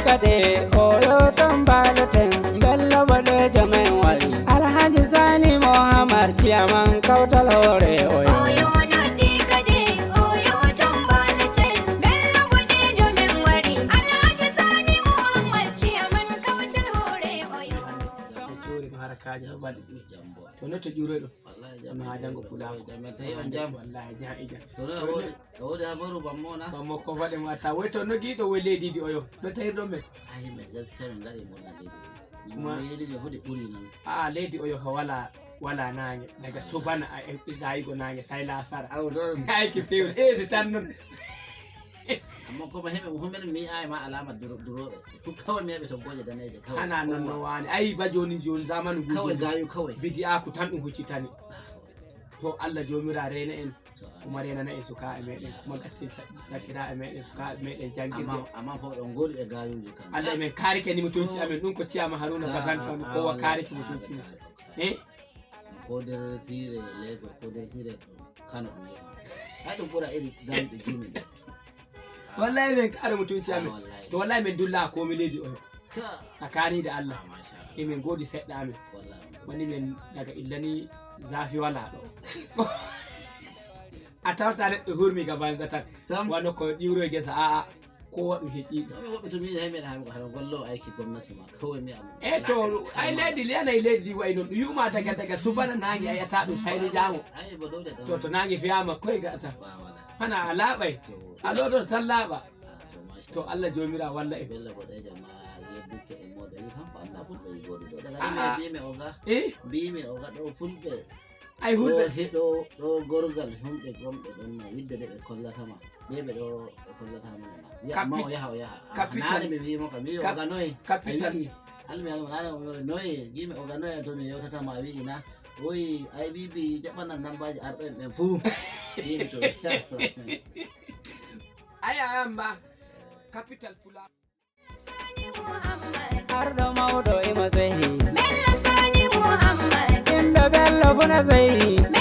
kade oyo tambalaten bello bodejo men wari alhaji sani mohamad ciyaman kautal hore oyo kaja bali to no to juro do wallahi ma jango kula jam tay on jam wallahi ja to da baru bammo ko fade ma ta way to no gido we ledi di oyo do tay do men ay men gaskiya men ngari mo na ledi kuma ledi de hodi buri nan ledi oyo ko wala nange daga subana ay go nange sai la sara aw do ay ki few e tan non amma ko ba hebe muhammad mi ay ma alama duro ko kawai me be to goje da neje kawai ana nan no wani ai ba joni zamanu gudu kawai gayu kawai bidi'a ku tan dum huccitani to Allah jomirare na en kuma rena na suka e meden kuma gatte sakira e meden suka e meden jangirde amma fa don gol e gayuje kan Allah men kare ke ni mutunci amen dum ko ciyama haruna kazan ko wa kare ki mutunci ko der sire lego ko der sire kano ne ai dum pura iri gambe gimi wallahi men kare mutunci amen to wallahi men dulla ko mi ledi o akani da Allah men godi sedda amen wallahi wani men daga illani zafi wala do a tawta ne hurmi ga banza tan wano ko diwro gesa a ko wadu heki to me wobbe to mi hebe na har gollo aiki gwamnati ma kawai mi am to ai ledi lena ledi wai non yuma daga subana nangi ay ta dum sai ni jamo ai bo do da to nangi fiyama koi ga ta hana alabai a lodon sallaba to Allah jomira wallahi bella bodai jama'a yebbuke e modali kan fa Allah fulbe godi do daga ni bi me oga do fulbe ay hulbe hedo do gorgal humbe gombe don no yidde de kollata ma bebe do kollata ma ya ma o yaha capital mi wi mo ka mi oga noy capital almi alma noy gimi oga noy to mi yotata ma wi ina oyi ay bibi jabanan nambaji arbe men fu yimi to aya amba capital pula ardo mawdo e masehi bella sani muhammad imbe bello funa fehi